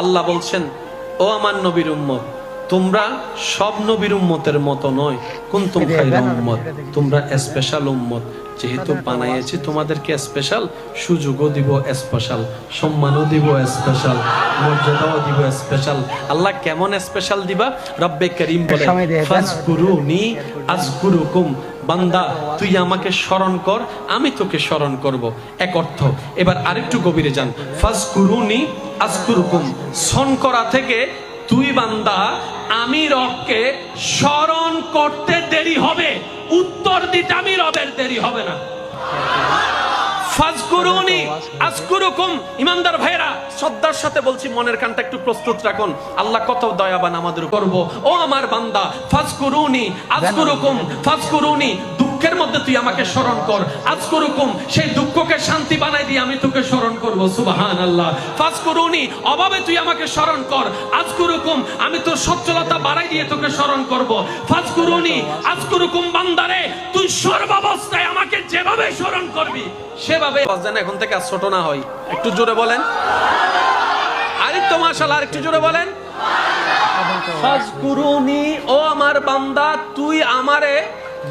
আল্লাহ বলছেন, ও আমার নবীর উম্মত, তোমরা সব নবীর উম্মতের মতো নয়, কুনতুম খায়রা উম্মত, তোমরা স্পেশাল উম্মত। যেহেতু বানাইয়েছি তোমাদেরকে স্পেশাল, সুযোগও দিব স্পেশাল, সম্মানও দিব স্পেশাল, মর্যাদাও দিব স্পেশাল। আল্লাহ কেমন স্পেশাল দিবা? রব্বে করিম বলে, ফাজকুরুনি আযকুরুকুম, বান্দা তুই আমাকে স্মরণ কর, আমি তোকে স্মরণ করব। এক অর্থ। এবার আরেকটু গভীরে যান। ফাজকুরুনি আযকুরুকুম, স্মরণ করা থেকে তুই বান্দা আমি রবকে স্মরণ করতে দেরি হবে, উত্তর দিতে আমি রবের দেরি হবে না। ফাজকুরুনি আযকুরুকুম। ইমানদার ভাইরা, শ্রদ্ধার সাথে বলছি, মনের কানটা একটু প্রস্তুত রাখুন। আল্লাহ কত দয়াবান আমাদের করব। ও আমার বান্দা, ফাজকুরুনি আযকুরুকুম, ফাজকুরুনি, দুঃখের মধ্যে তুই আমাকে স্মরণ কর, আযকুরুকুম, সেই দুঃখকে শান্তি বানাই দিয়ে আমি তোকে স্মরণ করব। সুবহানাল্লাহ। ফাজকুরুনি, অভাবে তুই আমাকে স্মরণ কর, আযকুরুকুম, আমি তোর সচ্ছলতা বাড়াই দিয়ে তোকে স্মরণ করব। ফাজকুরুনি আযকুরুকুম, বান্দারে তুই সর্বাবস্থায় আমাকে যেভাবে স্মরণ করবি সেভাবে যেন এখন থেকে আর ছোট না হয়। একটু জোরে বলেন আরেকটু, মাশাআল্লাহ, আরেকটু জোরে বলেন। ফাজকুরুনি, ও আমার বান্দা তুই আমারে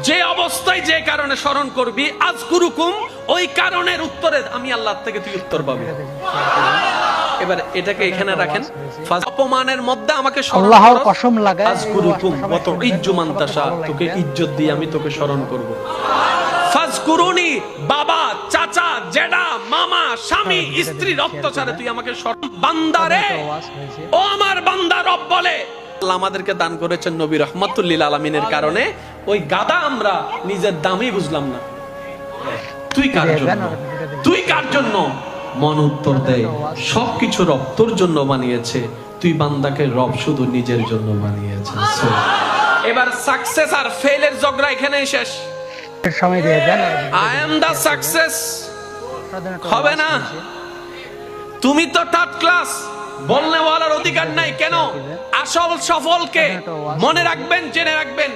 যে অবস্থায় যে কারণে স্মরণ করবি, আযকুরুকুম, ওই কারণের উত্তরে আমি আল্লাহ থেকে তুই উত্তর পাবি। এবার এটাকে এখানে রাখেন। অপমানের মধ্যে আমাকে আল্লাহর কসম লাগায়, আযকুরুকুম ওয়া তুইজ্জু মান তাশা, তোকে ইজ্জত দিয়ে আমি তোকে স্মরণ করব। ফাজকুরুনি, বাবা, চাচা, জেঠা, মামা, স্বামী, স্ত্রীর অত্যাচারে তুই আমাকে স্মরণ। বান্দারে, ও আমার বান্দা, রব বলে আল্লাহ আমাদেরকে দান করেছেন নবী রাহমাতুল লিল আলামিনের কারণে। ওই গাদা আমরা নিজের দামই বুঝলাম না। তুই কার জন্য, তুই কার জন্য? মন উত্তর দেয়, সবকিছু রব তোর জন্য বানিয়েছে, তুই বান্দাকে রব শুধু নিজের জন্য বানিয়েছে। এবার সাকসেস আর ফেলের ঝগড়া এখানেই শেষ। I am the success হবে না। তুমি তো থার্ড ক্লাস, বলনে বলার অধিকার নাই। কেন? আসল সফলকে মনে রাখবেন, জেনে রাখবেন,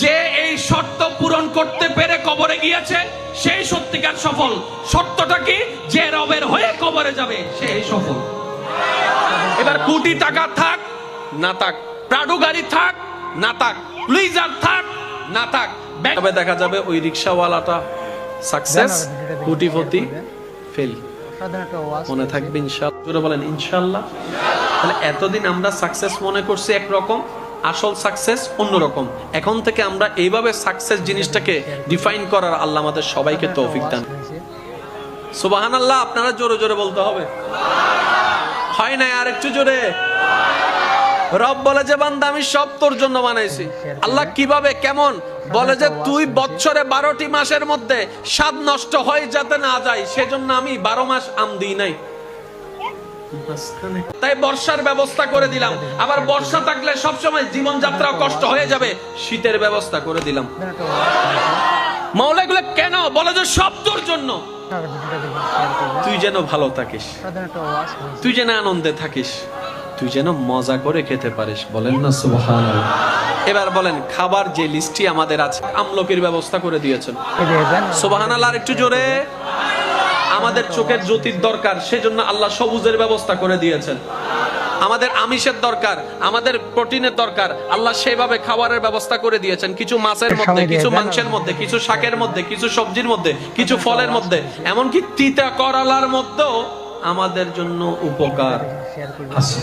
যে এই শর্ত পূরণ করতে পেরে কবরে গিয়েছে সেই সত্যিকার সফল। শর্তটা কি? যে রবের হয়ে কবরে যাবে সেই সফল। এবার কোটি টাকা থাক না থাক, প্রাডো গাড়ি থাক না থাক, লুইজার থাক না থাক, তবে দেখা যাবে ওই রিকশাওয়ালাটা সাকসেস, কোটিপতি ফেল। মনে থাকবে ইনশাআল্লাহ, বলেন ইনশাআল্লাহ। তাহলে এতদিন আমরা সাকসেস মনে করছি একরকম, আসল সাকসেস অন্যরকম। এখন থেকে আমরা এইভাবে সাকসেস জিনিসটাকে ডিফাইন করার আল্লাহ আমাদের সবাইকে তৌফিক দান। সুবহানাল্লাহ। আপনারা জোরে জোরে বলতে হবে, হয় না? আর একটু জোরে। রব বলে যে বান্দা আমি সব তোর জন্য বানাইছি। আল্লাহ কিভাবে, কেমন? বলে যে তুই বছরে 12টি মাসের মধ্যে স্বাদ নষ্ট হয়ে যাতে না যায় সেজন্য আমি 12 মাস আম দিই নাই, তাই বর্ষার ব্যবস্থা করে দিলাম। আবার বর্ষা থাকলে সবসময় জীবনযাত্রা কষ্ট হয়ে যাবে, শীতের ব্যবস্থা করে দিলাম। মাওলা এগুলো কেন? বলে যে সব তোর জন্য, তুই যেন ভালো থাকিস, তুই যেন আনন্দে থাকিস, তুই যেন মজা করে খেতে পারিস। বলেন না সুবহানাল্লাহ। এবার বলেন, খাবার যে লিস্টটি আমাদের আছে, আমলকির ব্যবস্থা করে দিয়েছেন। সুবহানাল্লাহ। আর একটু জোরে। আমাদের চোখের জ্যোতির দরকার, সেজন্য আল্লাহ সবুজের ব্যবস্থা করে দিয়েছেন। আমাদের আমিষের দরকার, আমাদের প্রোটিনের দরকার, আল্লাহ সেভাবে খাবারের ব্যবস্থা করে দিয়েছেন। কিছু মাছের মধ্যে, কিছু মাংসের মধ্যে, কিছু শাকের মধ্যে, কিছু সবজির মধ্যে, কিছু ফলের মধ্যে, এমনকি তিতা করলার মধ্যেও আমাদের জন্য উপকার আছে।